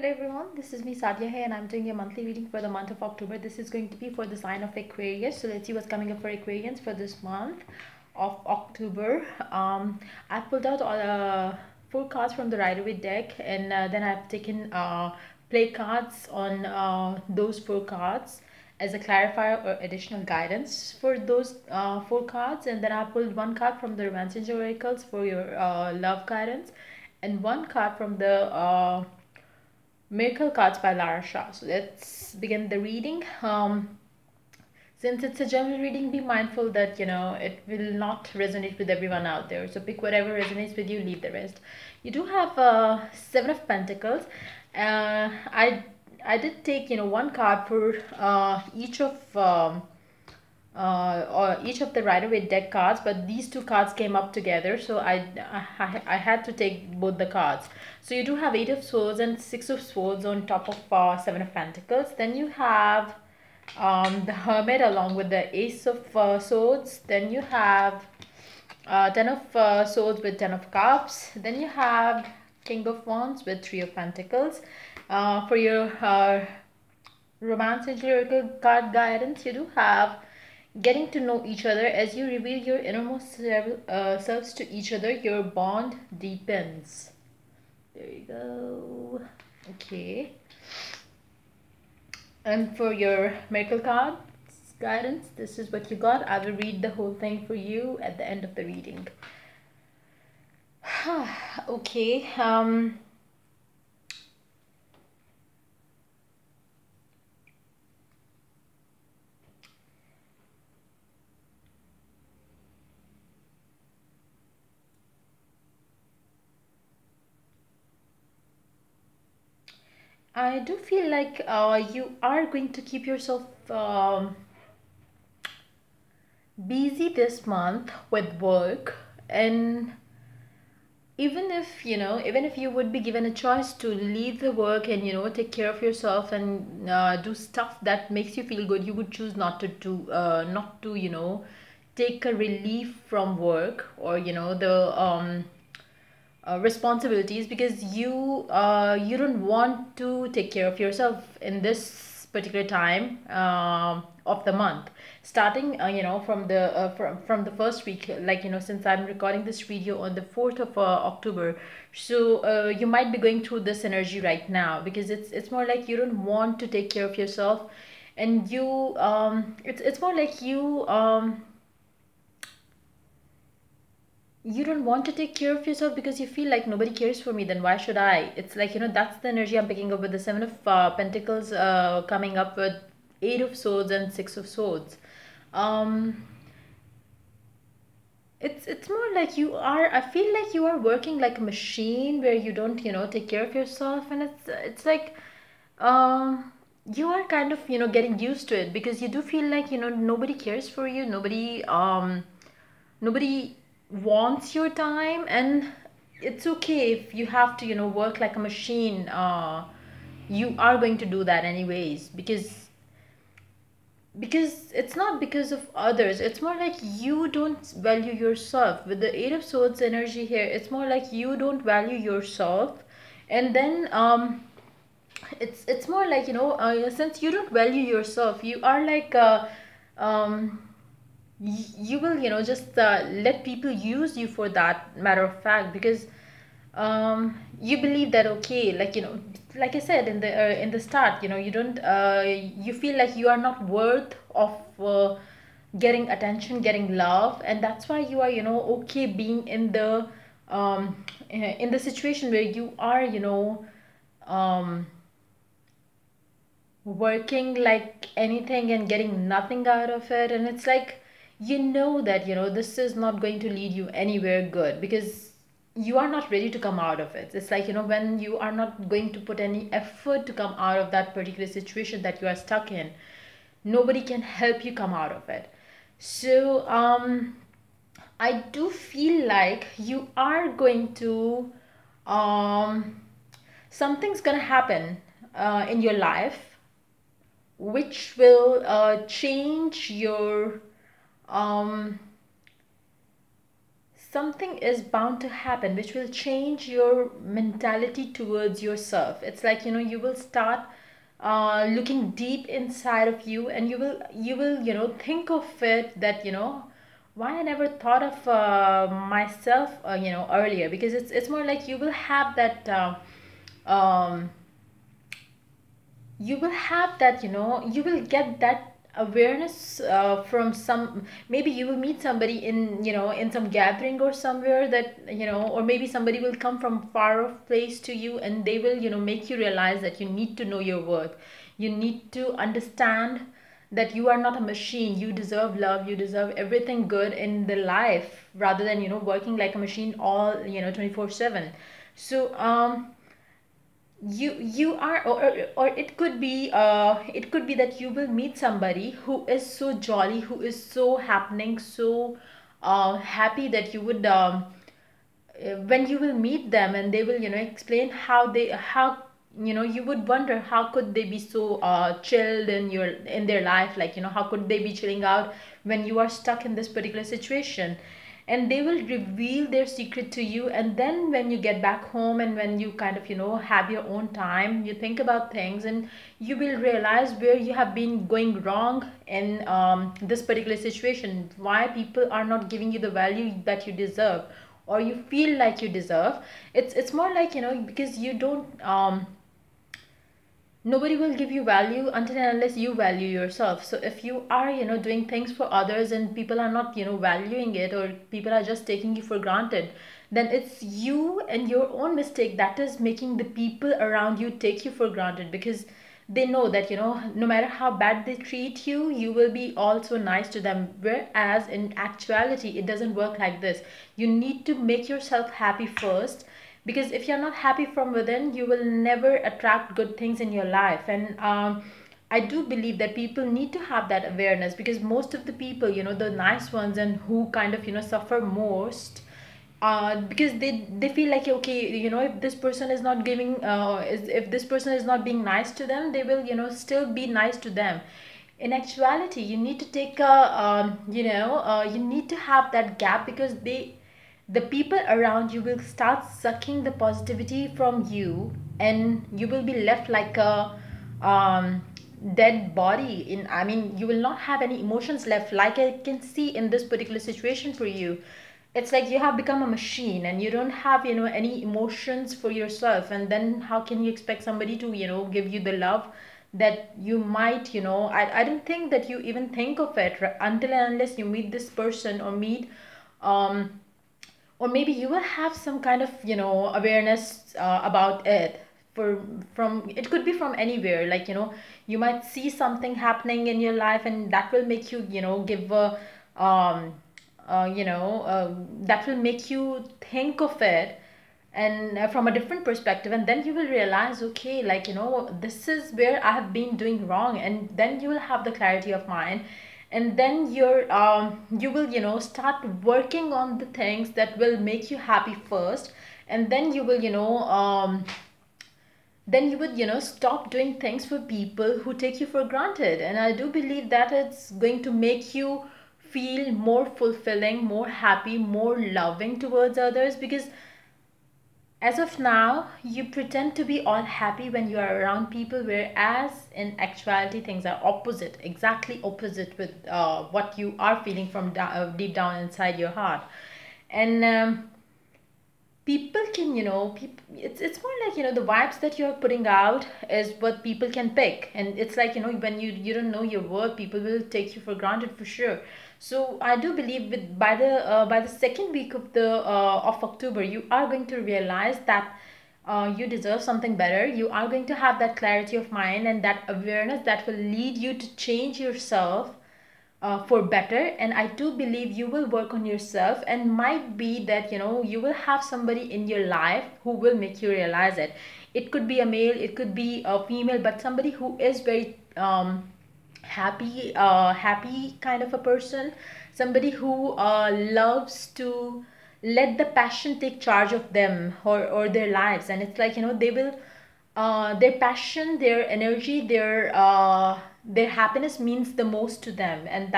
Hello everyone, this is me Sadia here and I'm doing a monthly reading for the month of October. This is going to be for the sign of Aquarius. So let's see what's coming up for Aquarians for this month of October. I pulled out all 4 cards from the Rider-Waite deck, and then I've taken play cards on those 4 cards as a clarifier or additional guidance for those 4 cards, and then I pulled 1 card from the Romance Angel Oracles for your love guidance and 1 card from the Miracle Cards by Lara Shah. So let's begin the reading. Since it's a general reading, be mindful that it will not resonate with everyone out there. So pick whatever resonates with you, leave the rest. You do have 7 of Pentacles. I did take 1 card for each of the Rider-Waite deck cards, but these 2 cards came up together, so I had to take both the cards. So you do have 8 of Swords and 6 of Swords on top of 7 of Pentacles. Then you have the Hermit along with the Ace of Swords. Then you have 10 of Swords with 10 of Cups. Then you have King of Wands with 3 of Pentacles. For your Romance Angel Oracle card guidance, you do have getting to know each other. As you reveal your innermost selves to each other, your bond deepens. There you go. Okay. And for your Miracle card guidance, this is what you got. I will read the whole thing for you at the end of the reading. Okay. I do feel like you are going to keep yourself busy this month with work, and even if you would be given a choice to leave the work and take care of yourself and do stuff that makes you feel good, you would choose not to take a relief from work or the responsibilities, because you don't want to take care of yourself in this particular time of the month, starting from the first week, like since I'm recording this video on the 4th of October. So you might be going through this energy right now, because it's more like you don't want to take care of yourself, and it's more like you don't want to take care of yourself because you feel like nobody cares for me, then why should I? It's like that's the energy I'm picking up with the 7 of Pentacles coming up with 8 of Swords and 6 of Swords. It's more like I feel like you are working like a machine where you don't take care of yourself, and it's like you are kind of getting used to it, because you do feel like nobody cares for you, nobody wants your time, and it's okay if you have to work like a machine. You are going to do that anyways, because it's not because of others, it's more like you don't value yourself. With the 8 of Swords energy here, it's more like you don't value yourself, and then it's more like since you don't value yourself, you are like you will just let people use you, for that matter of fact, because you believe that, okay, like like I said in the start, you don't you feel like you are not worth of getting attention, getting love, and that's why you are okay being in the situation where you are working like anything and getting nothing out of it. And it's like that this is not going to lead you anywhere good, because you are not ready to come out of it. It's like when you are not going to put any effort to come out of that particular situation that you are stuck in, nobody can help you come out of it. So I do feel like you are going to something's gonna happen in your life which will change your something is bound to happen which will change your mentality towards yourself. It's like, you will start looking deep inside of you, and you will think of it that, why I never thought of myself earlier, because it's more like you will have that um, you will get that awareness from some, maybe you will meet somebody in, in some gathering or somewhere, that, or maybe somebody will come from far off place to you, and they will, make you realize that you need to know your worth. You need to understand that you are not a machine. You deserve love, you deserve everything good in the life, rather than, working like a machine all, 24/7. So you are, or it could be that you will meet somebody who is so jolly, who is so happening, so happy, that you would when you will meet them and they will, explain how you would wonder how could they be so chilled in their life, like, how could they be chilling out when you are stuck in this particular situation. And they will reveal their secret to you, and then when you get back home, and when you kind of, have your own time, you think about things, and you will realize where you have been going wrong in this particular situation, why people are not giving you the value that you deserve, or you feel like you deserve. It's more like, because you don't nobody will give you value until and unless you value yourself. So if you are, doing things for others, and people are not, valuing it, or people are just taking you for granted, then it's you and your own mistake that is making the people around you take you for granted, because they know that, no matter how bad they treat you, you will be also nice to them. Whereas in actuality, it doesn't work like this. You need to make yourself happy first, because if you're not happy from within, you will never attract good things in your life. And I do believe that people need to have that awareness, because most of the people, the nice ones, and who kind of, suffer most, because they feel like, okay, if this person is not giving if this person is not being nice to them, they will, still be nice to them. In actuality, you need to take a you need to have that gap, because the people around you will start sucking the positivity from you, and you will be left like a dead body. In I mean, you will not have any emotions left, like I can see in this particular situation for you. It's like you have become a machine, and you don't have, any emotions for yourself, and then how can you expect somebody to, give you the love that you might, I don't think that you even think of it until and unless you meet this person, or meet um or maybe you will have some kind of, awareness about it. From it could be from anywhere, like, you might see something happening in your life, and that will make you, give a um that will make you think of it, and from a different perspective, and then you will realize, okay, like, this is where I have been doing wrong, and then you will have the clarity of mind. And then you will, start working on the things that will make you happy first, and then you will, then you would, stop doing things for people who take you for granted. And I do believe that it's going to make you feel more fulfilling, more happy, more loving towards others, because as of now, you pretend to be all happy when you are around people, whereas in actuality, things are opposite, exactly opposite with what you are feeling from deep down inside your heart. And people can, it's more like, the vibes that you're putting out is what people can pick. And it's like, when you don't know your worth, people will take you for granted for sure. So I do believe with by the second week of October, you are going to realize that you deserve something better. You are going to have that clarity of mind and that awareness that will lead you to change yourself for better. And I do believe you will work on yourself, and might be that, you will have somebody in your life who will make you realize it. It could be a male, it could be a female, but somebody who is very happy kind of a person, somebody who loves to let the passion take charge of them, or their lives. And it's like, they will their passion, their energy, their happiness means the most to them, and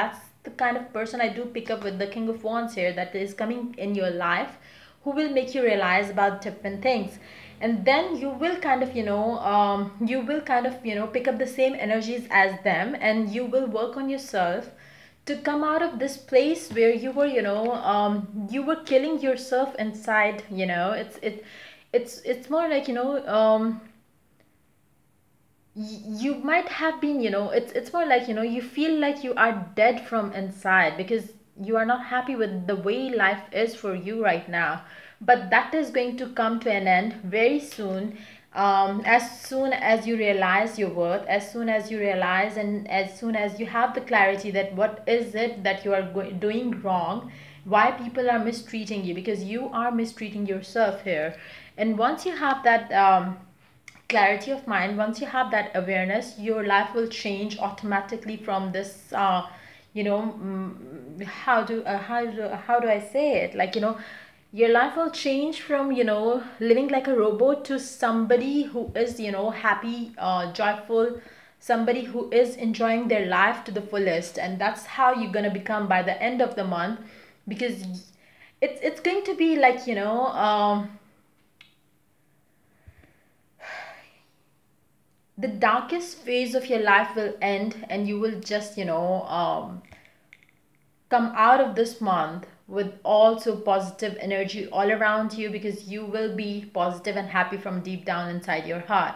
the kind of person I do pick up with the King of Wands here, that is coming in your life, who will make you realize about different things. And then you will kind of, pick up the same energies as them, and you will work on yourself to come out of this place where you were, you were killing yourself inside. It's more like, you might have been, it's more like, you feel like you are dead from inside because you are not happy with the way life is for you right now. But that is going to come to an end very soon. As soon as you realize your worth, as soon as you realize, and as soon as you have the clarity that what is it that you are doing wrong, why people are mistreating you, because you are mistreating yourself here. And once you have that clarity of mind, once you have that awareness, your life will change automatically from this how do I say it, like, your life will change from, living like a robot to somebody who is, happy, joyful, somebody who is enjoying their life to the fullest. And that's how you're going to become by the end of the month, because it's going to be like, the darkest phase of your life will end, and you will just, come out of this month with also positive energy all around you, because you will be positive and happy from deep down inside your heart.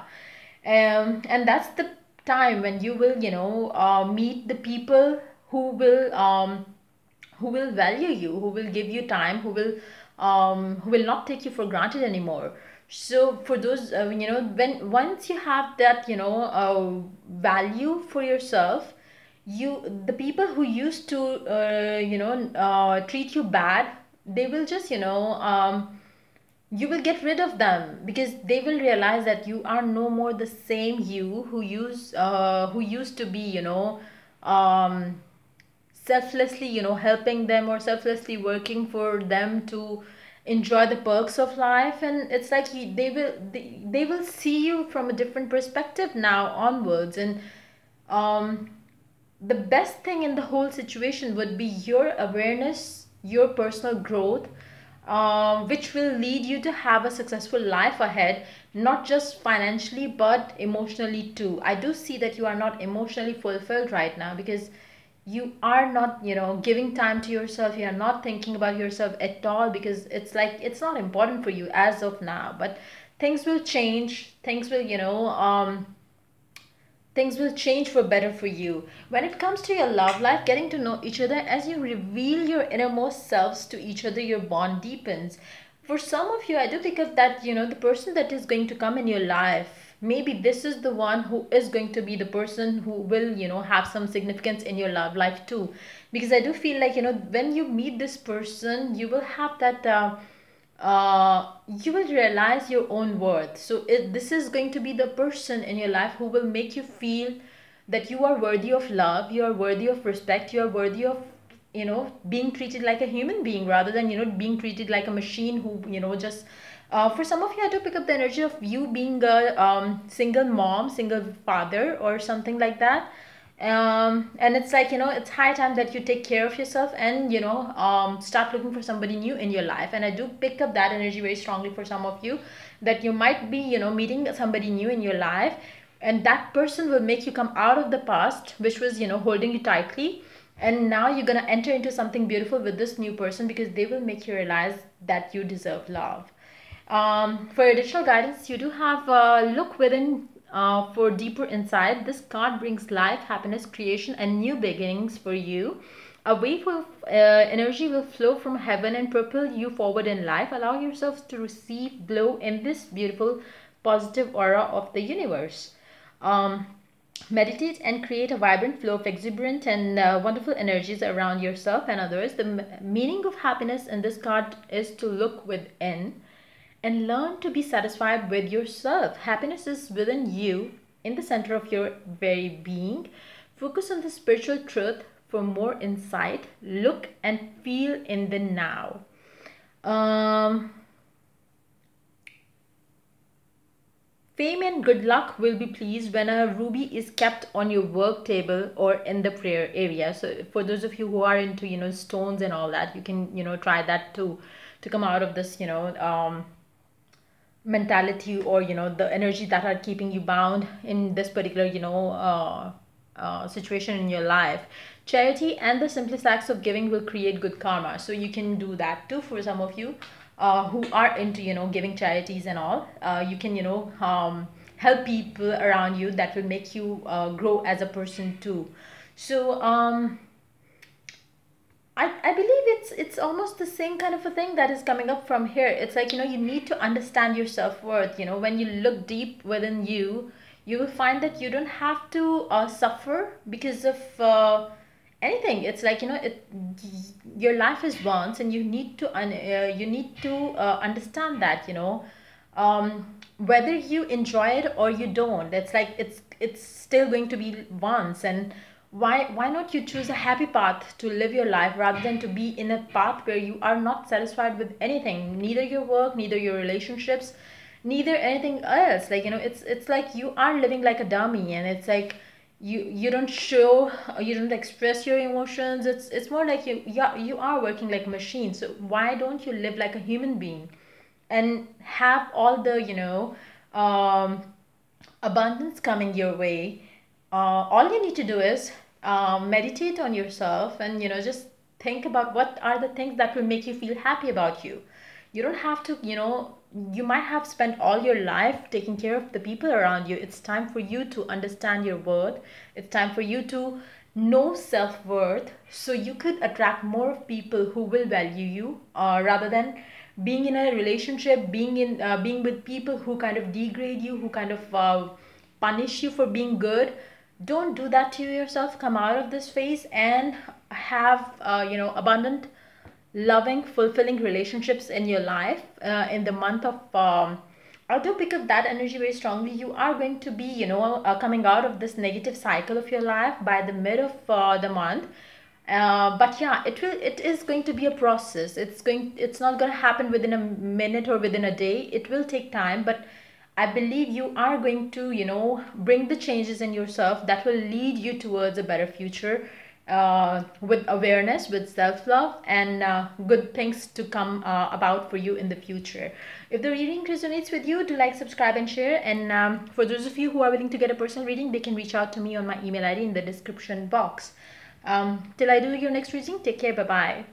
And that's the time when you will, meet the people who will value you, who will give you time, who will not take you for granted anymore. So for those, when once you have that, value for yourself, the people who used to, treat you bad, they will just, you will get rid of them, because they will realize that you are no more the same you who used to be, selflessly, helping them, or selflessly working for them to enjoy the perks of life. And it's like they will see you from a different perspective now onwards. And the best thing in the whole situation would be your awareness, your personal growth, which will lead you to have a successful life ahead, not just financially but emotionally too. I do see that you are not emotionally fulfilled right now, because you are not, giving time to yourself. You are not thinking about yourself at all, because it's like it's not important for you as of now. But things will change. Things will change for better for you. When it comes to your love life, getting to know each other, as you reveal your innermost selves to each other, your bond deepens. For some of you, I do pick up that, the person that is going to come in your life, maybe this is the one who is going to be the person who will, have some significance in your love life too. Because I do feel like, when you meet this person, you will have that you will realize your own worth. So this is going to be the person in your life who will make you feel that you are worthy of love, you are worthy of respect, you are worthy of, being treated like a human being, rather than, being treated like a machine who, just for some of you, I do pick up the energy of you being a single mom, single father, or something like that. And it's like, it's high time that you take care of yourself, and, start looking for somebody new in your life. And I do pick up that energy very strongly for some of you, that you might be, meeting somebody new in your life, and that person will make you come out of the past, which was, holding you tightly. And now you're going to enter into something beautiful with this new person, because they will make you realize that you deserve love. For additional guidance, you do have look within for deeper insight. This card brings life, happiness, creation, and new beginnings for you. A wave of energy will flow from heaven and propel you forward in life. Allow yourselves to receive, glow in this beautiful, positive aura of the universe. Meditate and create a vibrant flow of exuberant and wonderful energies around yourself and others. The meaning of happiness in this card is to look within and learn to be satisfied with yourself. Happiness is within you, in the center of your very being. Focus on the spiritual truth for more insight. Look and feel in the now. Fame and good luck will be pleased when a ruby is kept on your work table or in the prayer area. So for those of you who are into, stones and all that, you can, try that too, to come out of this, mentality, or the energy that are keeping you bound in this particular situation in your life. Charity and the simplest acts of giving will create good karma, so you can do that too. For some of you who are into giving charities and all, you can help people around you. That will make you grow as a person too. So I believe it's almost the same kind of a thing that is coming up from here. It's like, you need to understand your self-worth. When you look deep within you, you will find that you don't have to suffer because of anything. It's like, your life is once, and you need to understand that, whether you enjoy it or you don't. It's like it's still going to be once. And why not you choose a happy path to live your life, rather than to be in a path where you are not satisfied with anything, neither your work, neither your relationships, neither anything else. Like, it's like you are living like a dummy, and it's like you don't show, you don't express your emotions. It's more like you are working like a machine. So why don't you live like a human being and have all the um abundance coming your way? All you need to do is meditate on yourself, and just think about what are the things that will make you feel happy about you. You don't have to, you might have spent all your life taking care of the people around you. It's time for you to understand your worth. It's time for you to know self-worth, so you could attract more of people who will value you, rather than being in a relationship, being with people who kind of degrade you, who kind of punish you for being good. Don't do that to yourself. Come out of this phase and have abundant, loving, fulfilling relationships in your life in the month of I do pick up that energy very strongly. You are going to be coming out of this negative cycle of your life by the mid of the month. But yeah, it is going to be a process. It's not going to happen within a minute or within a day. It will take time, but I believe you are going to, bring the changes in yourself that will lead you towards a better future, with awareness, with self-love, and good things to come about for you in the future. If the reading resonates with you, do like, subscribe, and share. And for those of you who are willing to get a personal reading, they can reach out to me on my email ID in the description box. Till I do your next reading, take care. Bye-bye.